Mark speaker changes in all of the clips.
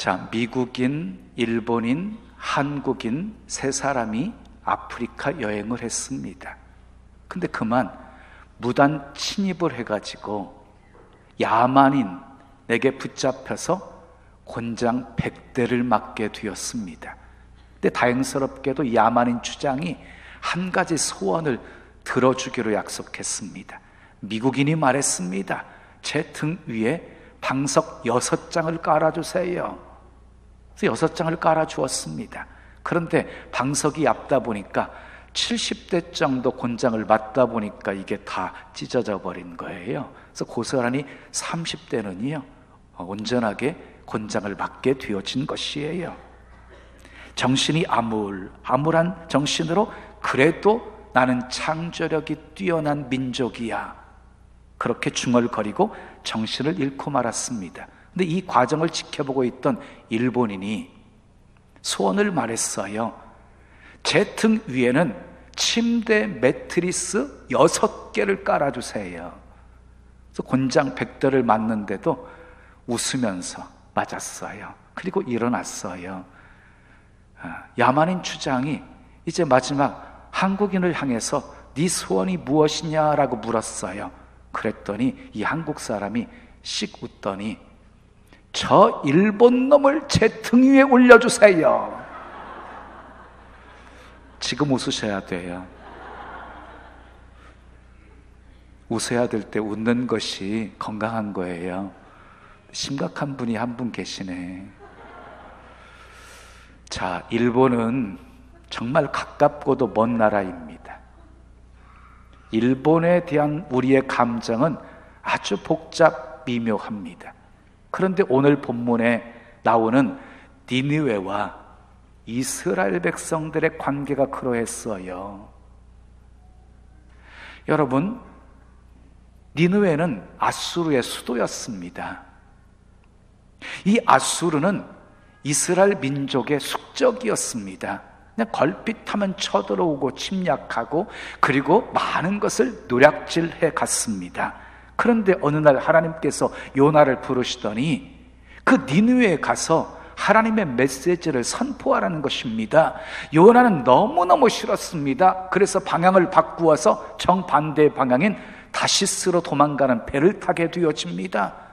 Speaker 1: 자, 미국인, 일본인, 한국인 세 사람이 아프리카 여행을 했습니다. 근데 그만 무단 침입을 해가지고 야만인에게 붙잡혀서 곤장 100대를 맞게 되었습니다. 근데 다행스럽게도 야만인 주장이 한 가지 소원을 들어주기로 약속했습니다. 미국인이 말했습니다. 제 등 위에 방석 6장을 깔아주세요. 그래서 6장을 깔아주었습니다. 그런데 방석이 얇다 보니까 70대 정도 곤장을 맞다 보니까 이게 다 찢어져 버린 거예요. 그래서 고스란히 30대는요 온전하게 곤장을 맞게 되어진 것이에요. 정신이 암울한 정신으로 그래도 나는 창조력이 뛰어난 민족이야, 그렇게 중얼거리고 정신을 잃고 말았습니다. 근데 이 과정을 지켜보고 있던 일본인이 소원을 말했어요. 제 등 위에는 침대 매트리스 6개를 깔아주세요. 그래서 곤장 100대를 맞는데도 웃으면서 맞았어요. 그리고 일어났어요. 야만인 주장이 이제 마지막 한국인을 향해서 네 소원이 무엇이냐라고 물었어요. 그랬더니 이 한국 사람이 씩 웃더니 저 일본 놈을 제 등 위에 올려주세요. 지금 웃으셔야 돼요. 웃어야 될 때 웃는 것이 건강한 거예요. 심각한 분이 한 분 계시네. 자, 일본은 정말 가깝고도 먼 나라입니다. 일본에 대한 우리의 감정은 아주 복잡 미묘합니다. 그런데 오늘 본문에 나오는 니느웨와 이스라엘 백성들의 관계가 그러했어요. 여러분, 니느웨는 아수르의 수도였습니다. 이 아수르는 이스라엘 민족의 숙적이었습니다. 그냥 걸핏하면 쳐들어오고 침략하고 그리고 많은 것을 노략질해 갔습니다. 그런데 어느 날 하나님께서 요나를 부르시더니 그 니느웨에 가서 하나님의 메시지를 선포하라는 것입니다. 요나는 너무너무 싫었습니다. 그래서 방향을 바꾸어서 정반대의 방향인 다시스로 도망가는 배를 타게 되어집니다.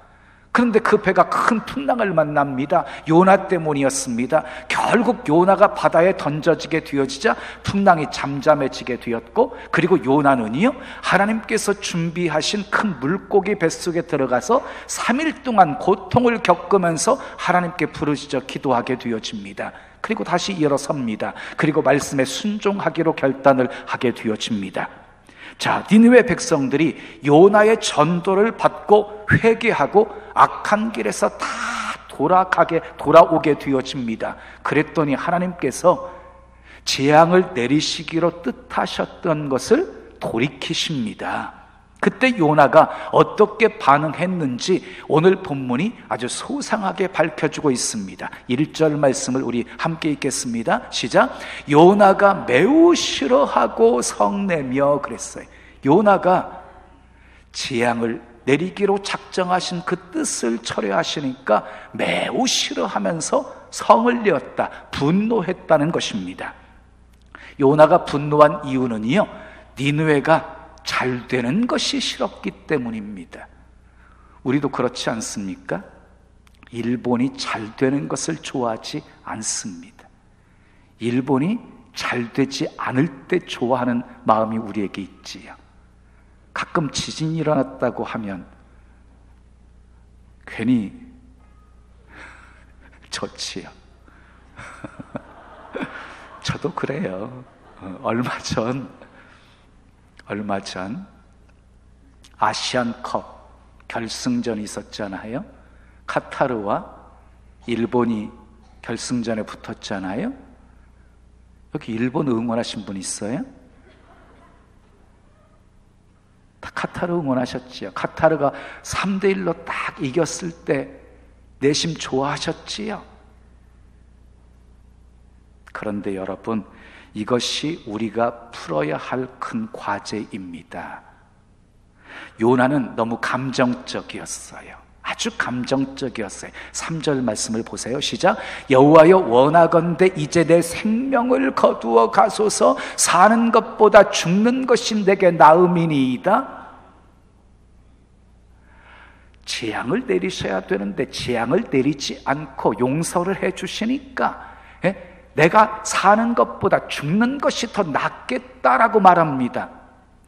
Speaker 1: 그런데 그 배가 큰 풍랑을 만납니다. 요나 때문이었습니다. 결국 요나가 바다에 던져지게 되어지자 풍랑이 잠잠해지게 되었고, 그리고 요나는요 하나님께서 준비하신 큰 물고기 뱃속에 들어가서 3일 동안 고통을 겪으면서 하나님께 부르짖어 기도하게 되어집니다. 그리고 다시 일어섭니다. 그리고 말씀에 순종하기로 결단을 하게 되어집니다. 자, 니느웨 백성들이 요나의 전도를 받고 회개하고 악한 길에서 다 돌아오게 되어집니다. 그랬더니 하나님께서 재앙을 내리시기로 뜻하셨던 것을 돌이키십니다. 그때 요나가 어떻게 반응했는지 오늘 본문이 아주 소상하게 밝혀주고 있습니다. 1절 말씀을 우리 함께 읽겠습니다. 시작. 요나가 매우 싫어하고 성내며 그랬어요. 요나가 재앙을 내리기로 작정하신 그 뜻을 철회하시니까 매우 싫어하면서 성을 내었다, 분노했다는 것입니다. 요나가 분노한 이유는요, 니느웨가 잘 되는 것이 싫었기 때문입니다. 우리도 그렇지 않습니까? 일본이 잘 되는 것을 좋아하지 않습니다. 일본이 잘 되지 않을 때 좋아하는 마음이 우리에게 있지요. 가끔 지진이 일어났다고 하면 괜히 좋지요. 저도 그래요. 얼마 전 아시안컵 결승전이 있었잖아요. 카타르와 일본이 결승전에 붙었잖아요. 여기 일본 응원하신 분 있어요? 다 카타르 응원하셨지요. 카타르가 3대1로 딱 이겼을 때 내심 좋아하셨지요. 그런데 여러분, 이것이 우리가 풀어야 할 큰 과제입니다. 요나는 너무 감정적이었어요. 아주 아주 감정적이었어요. 3절 말씀을 보세요. 시작. 여호와여 원하건대 이제 내 생명을 거두어 가소서. 사는 것보다 죽는 것이 내게 나음이니이다. 재앙을 내리셔야 되는데 재앙을 내리지 않고 용서를 해 주시니까 내가 사는 것보다 죽는 것이 더 낫겠다라고 말합니다.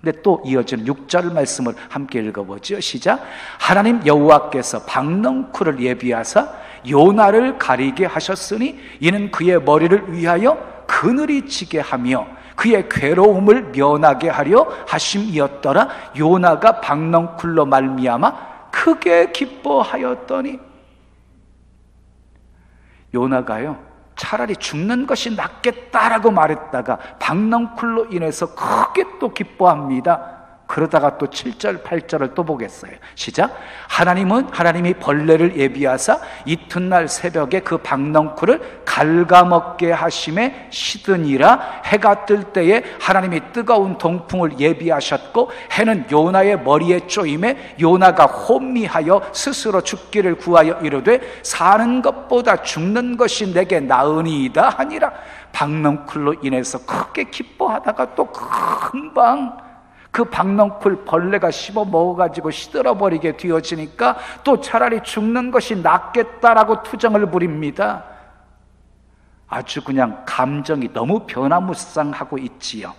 Speaker 1: 근데 또 이어지는 6절 말씀을 함께 읽어보죠. 시작. 하나님 여호와께서 박넝쿨을 예비하사 요나를 가리게 하셨으니 이는 그의 머리를 위하여 그늘이 지게 하며 그의 괴로움을 면하게 하려 하심이었더라. 요나가 박넝쿨로 말미암아 크게 기뻐하였더니, 요나가요 차라리 죽는 것이 낫겠다라고 말했다가 박넝쿨로 인해서 크게 또 기뻐합니다. 그러다가 또 7절 8절을 또 보겠어요. 시작. 하나님이 벌레를 예비하사 이튿날 새벽에 그 박넝쿨을 갉아먹게 하심에 시드니라. 해가 뜰 때에 하나님이 뜨거운 동풍을 예비하셨고 해는 요나의 머리에 쪼임에 요나가 혼미하여 스스로 죽기를 구하여 이르되 사는 것보다 죽는 것이 내게 나으니이다 하니라. 박넝쿨로 인해서 크게 기뻐하다가 또 금방 그 박넝쿨 벌레가 씹어 먹어가지고 시들어버리게 되어지니까 또 차라리 죽는 것이 낫겠다라고 투정을 부립니다. 아주 그냥 감정이 너무 변화무쌍하고 있지요.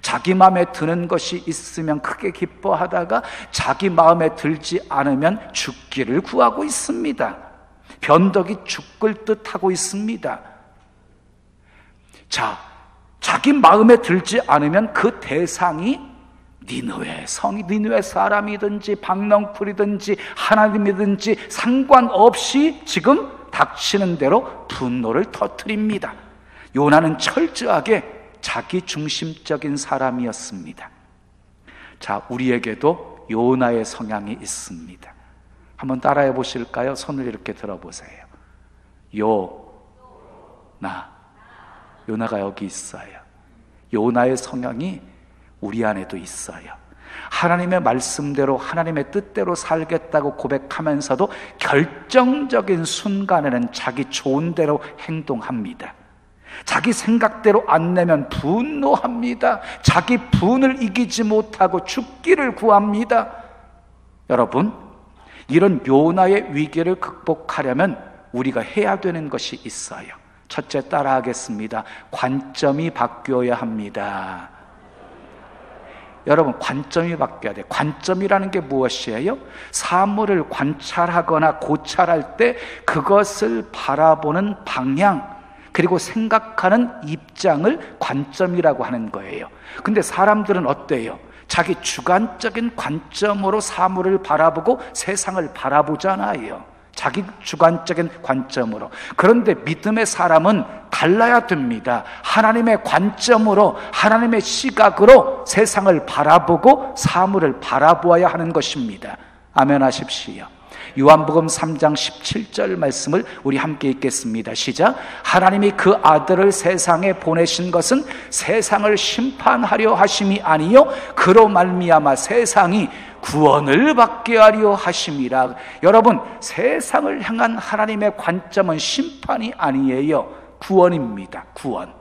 Speaker 1: 자기 마음에 드는 것이 있으면 크게 기뻐하다가 자기 마음에 들지 않으면 죽기를 구하고 있습니다. 변덕이 죽을 듯 하고 있습니다. 자, 자기 마음에 들지 않으면 그 대상이 니느웨 성이 니느웨 사람이든지 박넝쿨이든지 하나님이든지 상관없이 지금 닥치는 대로 분노를 터뜨립니다. 요나는 철저하게 자기 중심적인 사람이었습니다. 자, 우리에게도 요나의 성향이 있습니다. 한번 따라해 보실까요? 손을 이렇게 들어보세요. 요나가 여기 있어요. 요나의 성향이 우리 안에도 있어요. 하나님의 말씀대로 하나님의 뜻대로 살겠다고 고백하면서도 결정적인 순간에는 자기 좋은 대로 행동합니다. 자기 생각대로 안 내면 분노합니다. 자기 분을 이기지 못하고 죽기를 구합니다. 여러분, 이런 요나의 위기를 극복하려면 우리가 해야 되는 것이 있어요. 첫째, 따라하겠습니다. 관점이 바뀌어야 합니다. 여러분, 관점이 바뀌어야 돼요. 관점이라는 게 무엇이에요? 사물을 관찰하거나 고찰할 때 그것을 바라보는 방향, 그리고 생각하는 입장을 관점이라고 하는 거예요. 근데 사람들은 어때요? 자기 주관적인 관점으로 사물을 바라보고 세상을 바라보잖아요. 자기 주관적인 관점으로. 그런데 믿음의 사람은 달라야 됩니다. 하나님의 관점으로, 하나님의 시각으로 세상을 바라보고 사물을 바라보아야 하는 것입니다. 아멘 하십시오. 요한복음 3장 17절 말씀을 우리 함께 읽겠습니다. 시작. 하나님이 그 아들을 세상에 보내신 것은 세상을 심판하려 하심이 아니요 그로 말미암아 세상이 구원을 받게 하려 하심이라. 여러분, 세상을 향한 하나님의 관점은 심판이 아니에요. 구원입니다. 구원.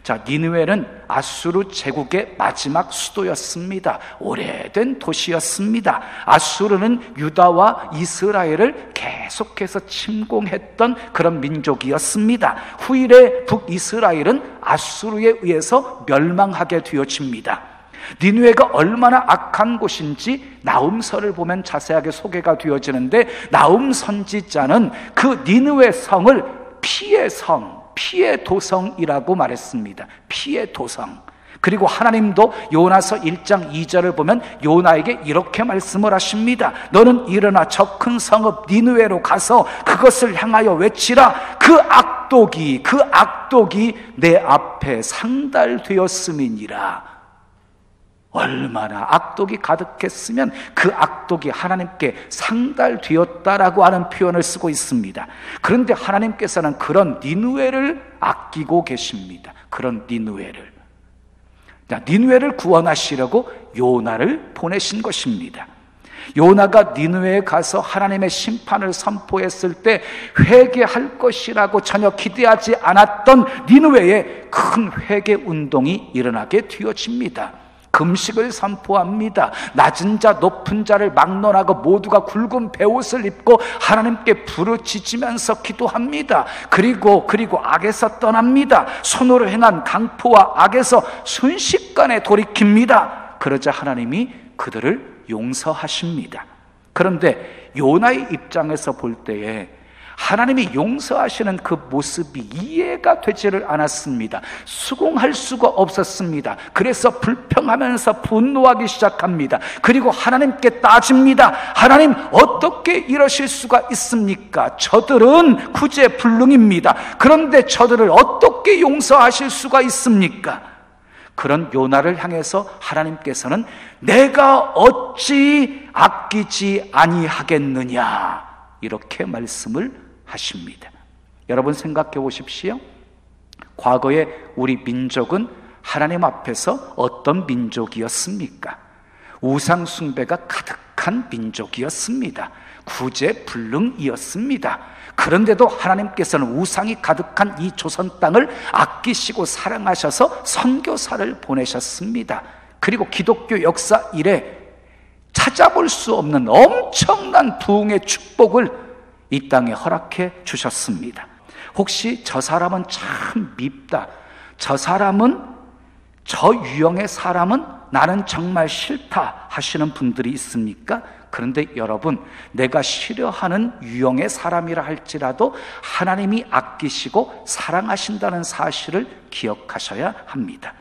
Speaker 1: 자, 니느웨는 아수르 제국의 마지막 수도였습니다. 오래된 도시였습니다. 아수르는 유다와 이스라엘을 계속해서 침공했던 그런 민족이었습니다. 후일의 북이스라엘은 아수르에 의해서 멸망하게 되어집니다. 니느웨가 얼마나 악한 곳인지 나훔서를 보면 자세하게 소개가 되어지는데, 나훔 선지자는 그 니느웨 성을 피의 성, 피의 도성이라고 말했습니다. 피의 도성. 그리고 하나님도 요나서 1장 2절을 보면 요나에게 이렇게 말씀을 하십니다. 너는 일어나 저 큰 성읍 니느웨로 가서 그것을 향하여 외치라. 그 악독이 내 앞에 상달되었음이니라. 얼마나 악독이 가득했으면 그 악독이 하나님께 상달되었다라고 하는 표현을 쓰고 있습니다. 그런데 하나님께서는 그런 니느웨를 아끼고 계십니다. 그런 니느웨를. 니느웨를 구원하시려고 요나를 보내신 것입니다. 요나가 니느웨에 가서 하나님의 심판을 선포했을 때 회개할 것이라고 전혀 기대하지 않았던 니느웨에 큰 회개 운동이 일어나게 되어집니다. 금식을 선포합니다. 낮은 자 높은 자를 막론하고 모두가 굵은 베옷을 입고 하나님께 부르짖으면서 기도합니다. 그리고 악에서 떠납니다. 손으로 행한 강포와 악에서 순식간에 돌이킵니다. 그러자 하나님이 그들을 용서하십니다. 그런데 요나의 입장에서 볼 때에 하나님이 용서하시는 그 모습이 이해가 되지를 않았습니다. 수긍할 수가 없었습니다. 그래서 불평하면서 분노하기 시작합니다. 그리고 하나님께 따집니다. 하나님, 어떻게 이러실 수가 있습니까? 저들은 구제불능입니다. 그런데 저들을 어떻게 용서하실 수가 있습니까? 그런 요나를 향해서 하나님께서는 내가 어찌 아끼지 아니하겠느냐, 이렇게 말씀을 하십니다. 여러분 생각해 보십시오. 과거에 우리 민족은 하나님 앞에서 어떤 민족이었습니까? 우상 숭배가 가득한 민족이었습니다. 구제불능이었습니다. 그런데도 하나님께서는 우상이 가득한 이 조선 땅을 아끼시고 사랑하셔서 선교사를 보내셨습니다. 그리고 기독교 역사 이래 찾아볼 수 없는 엄청난 부흥의 축복을 이 땅에 허락해 주셨습니다. 혹시 저 사람은 참 밉다, 저 사람은, 저 유형의 사람은 나는 정말 싫다 하시는 분들이 있습니까? 그런데 여러분, 내가 싫어하는 유형의 사람이라 할지라도 하나님이 아끼시고 사랑하신다는 사실을 기억하셔야 합니다.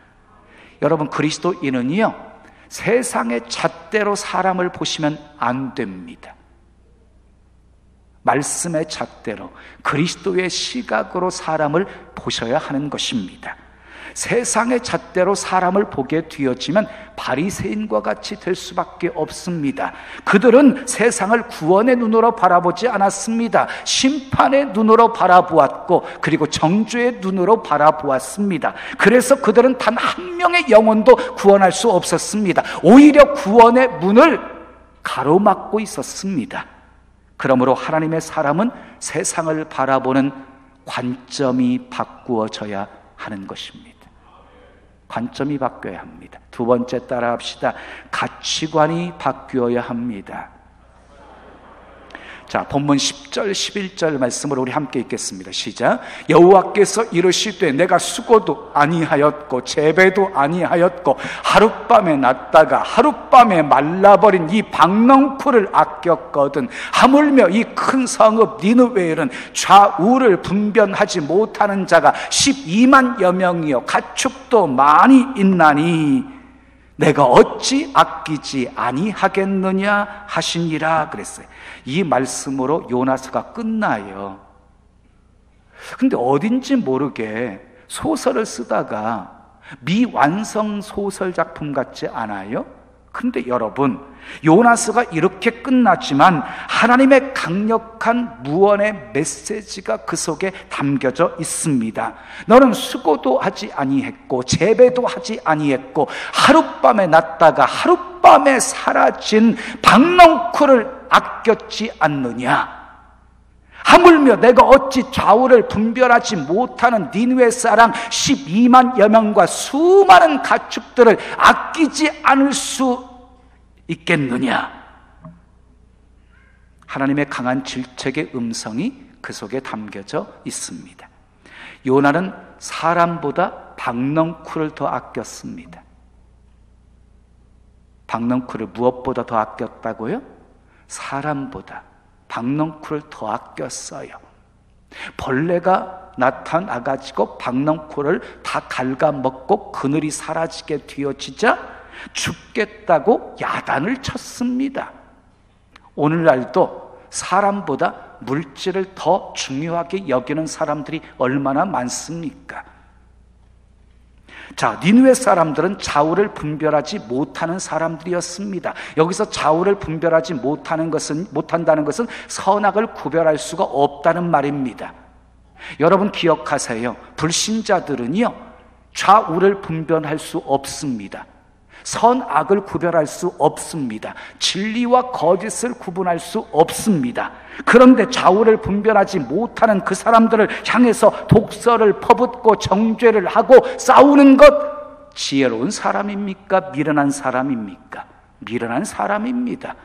Speaker 1: 여러분, 그리스도인은요, 세상의 잣대로 사람을 보시면 안 됩니다. 말씀의 잣대로, 그리스도의 시각으로 사람을 보셔야 하는 것입니다. 세상의 잣대로 사람을 보게 되어지면 바리새인과 같이 될 수밖에 없습니다. 그들은 세상을 구원의 눈으로 바라보지 않았습니다. 심판의 눈으로 바라보았고, 그리고 정죄의 눈으로 바라보았습니다. 그래서 그들은 단 한 명의 영혼도 구원할 수 없었습니다. 오히려 구원의 문을 가로막고 있었습니다. 그러므로 하나님의 사람은 세상을 바라보는 관점이 바꾸어져야 하는 것입니다. 관점이 바뀌어야 합니다. 두 번째 따라합시다. 가치관이 바뀌어야 합니다. 자, 본문 10절 11절 말씀을 우리 함께 읽겠습니다. 시작. 여호와께서 이르시되 내가 수고도 아니하였고 재배도 아니하였고 하룻밤에 났다가 하룻밤에 말라버린 이 박넝쿨을 아꼈거든. 하물며 이 큰 성읍 니느웨에는 좌우를 분변하지 못하는 자가 12만여 명이요 가축도 많이 있나니 내가 어찌 아끼지 아니하겠느냐 하시니라 그랬어요. 이 말씀으로 요나서가 끝나요. 근데 어딘지 모르게 소설을 쓰다가 미완성 소설 작품 같지 않아요? 근데 여러분, 요나서가 이렇게 끝났지만 하나님의 강력한 무언의 메시지가 그 속에 담겨져 있습니다. 너는 수고도 하지 아니했고 재배도 하지 아니했고 하룻밤에 났다가 하룻밤에 사라진 박넝쿨을 아꼈지 않느냐? 하물며 내가 어찌 좌우를 분별하지 못하는 니느웨 사람 12만여 명과 수많은 가축들을 아끼지 않을 수 있겠느냐? 하나님의 강한 질책의 음성이 그 속에 담겨져 있습니다. 요나는 사람보다 박넝쿨을 더 아꼈습니다. 박넝쿨을 무엇보다 더 아꼈다고요? 사람보다 박넝쿨을 더 아꼈어요. 벌레가 나타나가지고 박넝쿨을 다 갉아먹고 그늘이 사라지게 되어지자 죽겠다고 야단을 쳤습니다. 오늘날도 사람보다 물질을 더 중요하게 여기는 사람들이 얼마나 많습니까? 자, 니느웨 사람들은 좌우를 분별하지 못하는 사람들이었습니다. 여기서 좌우를 분별하지 못한다는 것은 선악을 구별할 수가 없다는 말입니다. 여러분 기억하세요. 불신자들은요, 좌우를 분별할 수 없습니다. 선악을 구별할 수 없습니다. 진리와 거짓을 구분할 수 없습니다. 그런데 좌우를 분별하지 못하는 그 사람들을 향해서 독설을 퍼붓고 정죄를 하고 싸우는 것, 지혜로운 사람입니까? 미련한 사람입니까? 미련한 사람입니다.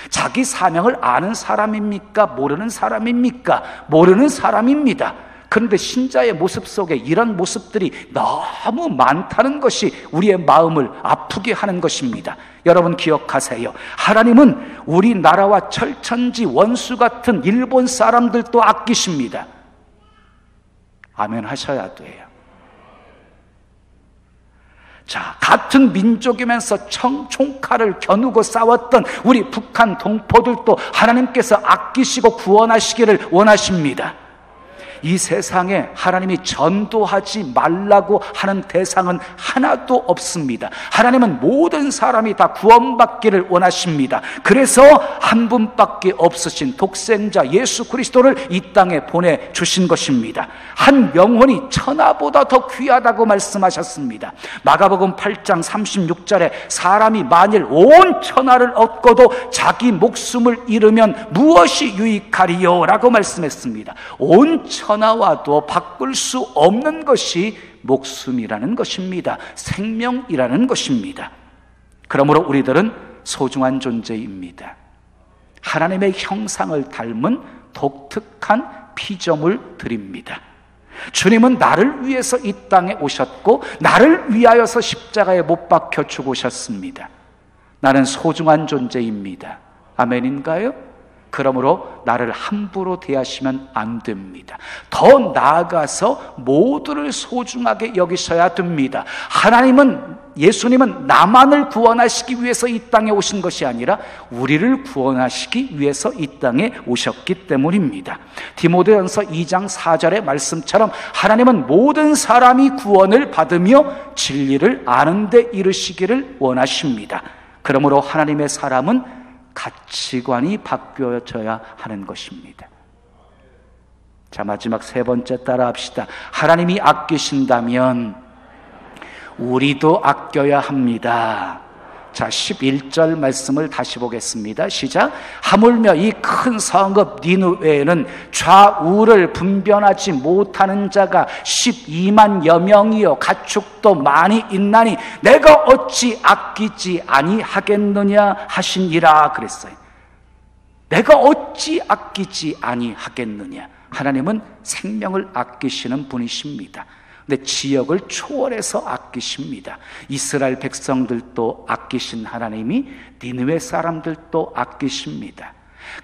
Speaker 1: 자기 사명을 아는 사람입니까? 모르는 사람입니까? 모르는 사람입니다. 그런데 신자의 모습 속에 이런 모습들이 너무 많다는 것이 우리의 마음을 아프게 하는 것입니다. 여러분 기억하세요. 하나님은 우리나라와 철천지 원수 같은 일본 사람들도 아끼십니다. 아멘 하셔야 돼요. 자, 같은 민족이면서 총칼을 겨누고 싸웠던 우리 북한 동포들도 하나님께서 아끼시고 구원하시기를 원하십니다. 이 세상에 하나님이 전도하지 말라고 하는 대상은 하나도 없습니다. 하나님은 모든 사람이 다 구원받기를 원하십니다. 그래서 한 분밖에 없으신 독생자 예수 그리스도를 이 땅에 보내주신 것입니다. 한 영혼이 천하보다 더 귀하다고 말씀하셨습니다. 마가복음 8장 36절에 사람이 만일 온 천하를 얻고도 자기 목숨을 잃으면 무엇이 유익하리요? 라고 말씀했습니다. 온 천하와도 바꿀 수 없는 것이 목숨이라는 것입니다. 생명이라는 것입니다. 그러므로 우리들은 소중한 존재입니다. 하나님의 형상을 닮은 독특한 피조물들입니다. 주님은 나를 위해서 이 땅에 오셨고 나를 위하여서 십자가에 못 박혀 죽으셨습니다. 나는 소중한 존재입니다. 아멘인가요? 그러므로 나를 함부로 대하시면 안 됩니다. 더 나아가서 모두를 소중하게 여기셔야 됩니다. 예수님은 나만을 구원하시기 위해서 이 땅에 오신 것이 아니라 우리를 구원하시기 위해서 이 땅에 오셨기 때문입니다. 디모데전서 2장 4절의 말씀처럼 하나님은 모든 사람이 구원을 받으며 진리를 아는 데 이르시기를 원하십니다. 그러므로 하나님의 사람은 가치관이 바뀌어져야 하는 것입니다. 자, 마지막 세 번째 따라 합시다. 하나님이 아끼신다면 우리도 아껴야 합니다. 자, 11절 말씀을 다시 보겠습니다. 시작. 하물며 이 큰 성읍 니느웨에는 좌우를 분별하지 못하는 자가 12만여 명이요 가축도 많이 있나니 내가 어찌 아끼지 아니하겠느냐 하시니라 그랬어요. 내가 어찌 아끼지 아니하겠느냐. 하나님은 생명을 아끼시는 분이십니다. 근데 지역을 초월해서 아끼십니다. 이스라엘 백성들도 아끼신 하나님이 니느웨 사람들도 아끼십니다.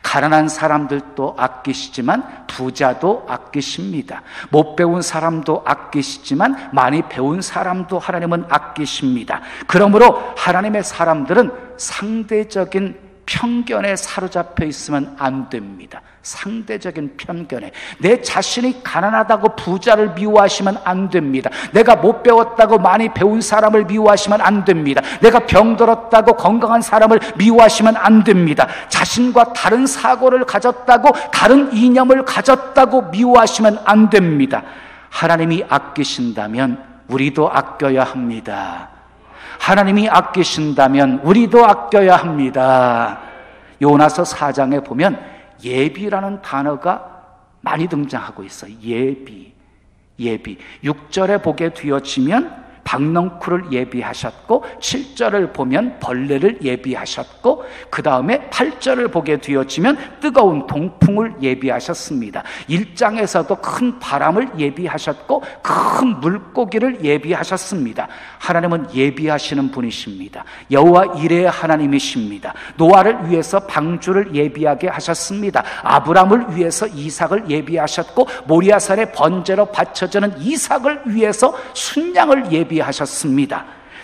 Speaker 1: 가난한 사람들도 아끼시지만 부자도 아끼십니다. 못 배운 사람도 아끼시지만 많이 배운 사람도 하나님은 아끼십니다. 그러므로 하나님의 사람들은 상대적인 편견에 사로잡혀 있으면 안 됩니다. 상대적인 편견에 내 자신이 가난하다고 부자를 미워하시면 안 됩니다. 내가 못 배웠다고 많이 배운 사람을 미워하시면 안 됩니다. 내가 병들었다고 건강한 사람을 미워하시면 안 됩니다. 자신과 다른 사고를 가졌다고 다른 이념을 가졌다고 미워하시면 안 됩니다. 하나님이 아끼신다면 우리도 아껴야 합니다. 하나님이 아끼신다면 우리도 아껴야 합니다. 요나서 4장에 보면 예비라는 단어가 많이 등장하고 있어요. 예비. 6절에 보게 되어지면 박넝쿨을 예비하셨고 7절을 보면 벌레를 예비하셨고 그 다음에 8절을 보게 되어지면 뜨거운 동풍을 예비하셨습니다. 1장에서도 큰 바람을 예비하셨고 큰 물고기를 예비하셨습니다. 하나님은 예비하시는 분이십니다. 여호와 이레의 하나님이십니다. 노아를 위해서 방주를 예비하게 하셨습니다. 아브람을 위해서 이삭을 예비하셨고 모리아산의 번제로 바쳐지는 이삭을 위해서 순양을 예비하셨습니다.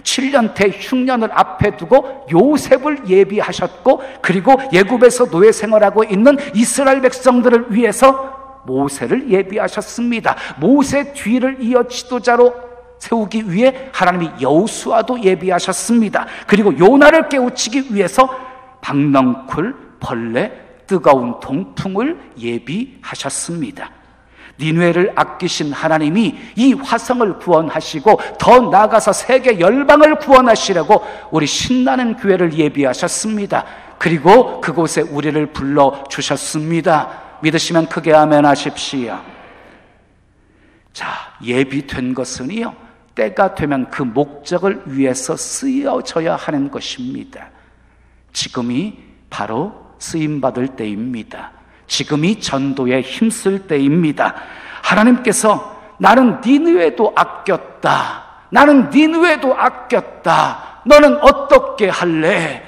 Speaker 1: 7년째 흉년을 앞에 두고 요셉을 예비하셨고 그리고 애굽에서 노예 생활하고 있는 이스라엘 백성들을 위해서 모세를 예비하셨습니다. 모세 뒤를 이어 지도자로 세우기 위해 하나님이 여호수아도 예비하셨습니다. 그리고 요나를 깨우치기 위해서 박넝쿨, 벌레, 뜨거운 동풍을 예비하셨습니다. 니느웨를 아끼신 하나님이 이 화성을 구원하시고 더 나아가서 세계 열방을 구원하시려고 우리 신나는 교회를 예비하셨습니다. 그리고 그곳에 우리를 불러주셨습니다. 믿으시면 크게 아멘 하십시오. 자, 예비된 것은요, 때가 되면 그 목적을 위해서 쓰여져야 하는 것입니다. 지금이 바로 쓰임받을 때입니다. 지금이 전도에 힘쓸 때입니다. 하나님께서 나는 니느웨도 아꼈다. 나는 니느웨도 아꼈다. 너는 어떻게 할래?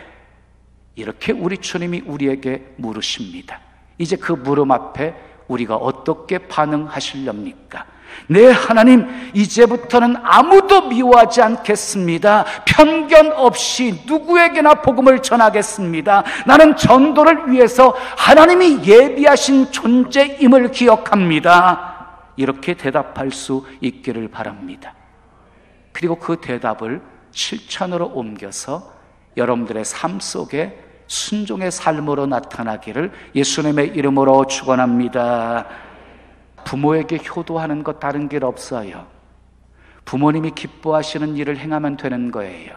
Speaker 1: 이렇게 우리 주님이 우리에게 물으십니다. 이제 그 물음 앞에 우리가 어떻게 반응하시렵니까? 네, 하나님, 이제부터는 아무도 미워하지 않겠습니다. 편견 없이 누구에게나 복음을 전하겠습니다. 나는 전도를 위해서 하나님이 예비하신 존재임을 기억합니다. 이렇게 대답할 수 있기를 바랍니다. 그리고 그 대답을 실천으로 옮겨서 여러분들의 삶 속에 순종의 삶으로 나타나기를 예수님의 이름으로 축원합니다. 부모에게 효도하는 것 다른 길 없어요. 부모님이 기뻐하시는 일을 행하면 되는 거예요.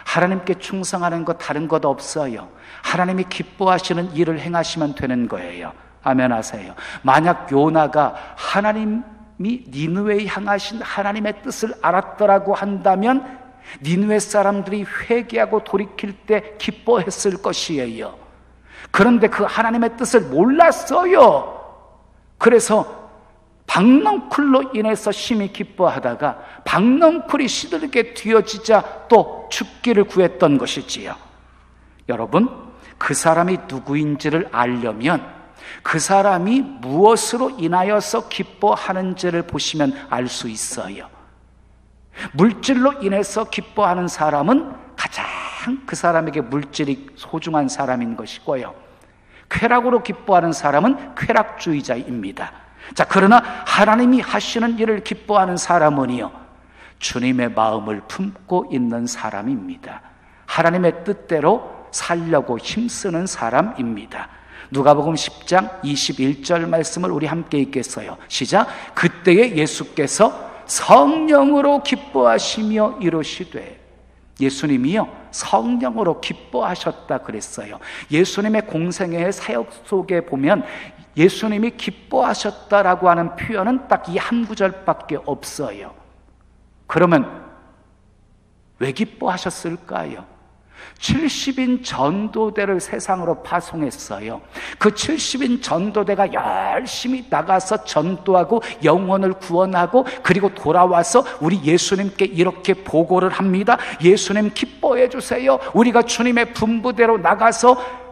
Speaker 1: 하나님께 충성하는 것 다른 것 없어요. 하나님이 기뻐하시는 일을 행하시면 되는 거예요. 아멘 하세요. 만약 요나가 하나님이 니느웨에 향하신 하나님의 뜻을 알았더라고 한다면 니느웨 사람들이 회개하고 돌이킬 때 기뻐했을 것이에요. 그런데 그 하나님의 뜻을 몰랐어요. 그래서 박넝쿨로 인해서 심히 기뻐하다가 박넝쿨이 시들게 뒤어지자 또 죽기를 구했던 것이지요. 여러분, 그 사람이 누구인지를 알려면 그 사람이 무엇으로 인하여서 기뻐하는지를 보시면 알 수 있어요. 물질로 인해서 기뻐하는 사람은 가장 그 사람에게 물질이 소중한 사람인 것이고요, 쾌락으로 기뻐하는 사람은 쾌락주의자입니다. 자, 그러나 하나님이 하시는 일을 기뻐하는 사람은요, 주님의 마음을 품고 있는 사람입니다. 하나님의 뜻대로 살려고 힘쓰는 사람입니다. 누가복음 10장 21절 말씀을 우리 함께 읽겠어요. 시작. 그때에 예수께서 성령으로 기뻐하시며 이르시되, 예수님이요 성령으로 기뻐하셨다 그랬어요. 예수님의 공생애의 사역 속에 보면 예수님이 기뻐하셨다라고 하는 표현은 딱 이 한 구절밖에 없어요. 그러면 왜 기뻐하셨을까요? 70인 전도대를 세상으로 파송했어요. 그 70인 전도대가 열심히 나가서 전도하고 영혼을 구원하고 그리고 돌아와서 우리 예수님께 이렇게 보고를 합니다. 예수님 기뻐해 주세요. 우리가 주님의 분부대로 나가서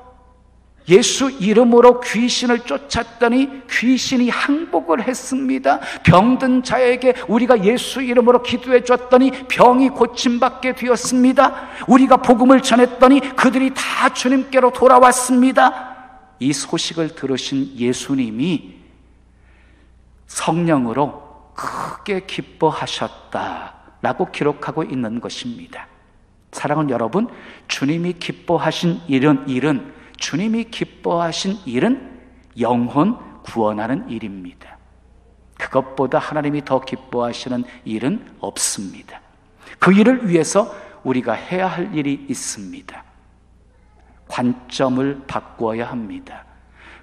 Speaker 1: 예수 이름으로 귀신을 쫓았더니 귀신이 항복을 했습니다. 병든 자에게 우리가 예수 이름으로 기도해 줬더니 병이 고침받게 되었습니다. 우리가 복음을 전했더니 그들이 다 주님께로 돌아왔습니다. 이 소식을 들으신 예수님이 성령으로 크게 기뻐하셨다라고 기록하고 있는 것입니다. 사랑하는 여러분, 주님이 기뻐하신 일은 주님이 기뻐하신 일은 영혼 구원하는 일입니다. 그것보다 하나님이 더 기뻐하시는 일은 없습니다. 그 일을 위해서 우리가 해야 할 일이 있습니다. 관점을 바꾸어야 합니다.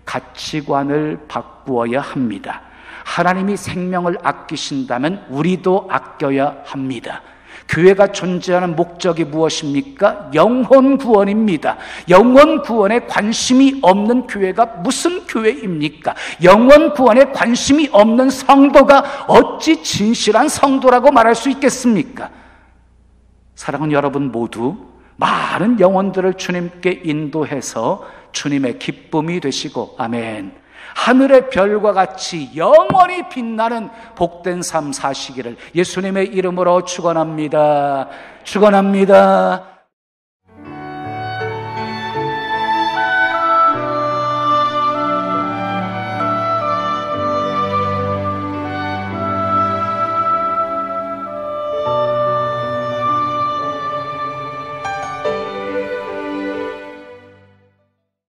Speaker 1: 가치관을 바꾸어야 합니다. 하나님이 생명을 아끼신다면 우리도 아껴야 합니다. 교회가 존재하는 목적이 무엇입니까? 영혼 구원입니다. 영혼 구원에 관심이 없는 교회가 무슨 교회입니까? 영혼 구원에 관심이 없는 성도가 어찌 진실한 성도라고 말할 수 있겠습니까? 사랑하는 여러분 모두 많은 영혼들을 주님께 인도해서 주님의 기쁨이 되시고, 아멘, 하늘의 별과 같이 영원히 빛나는 복된 삶 사시기를 예수님의 이름으로 축원합니다. 축원합니다.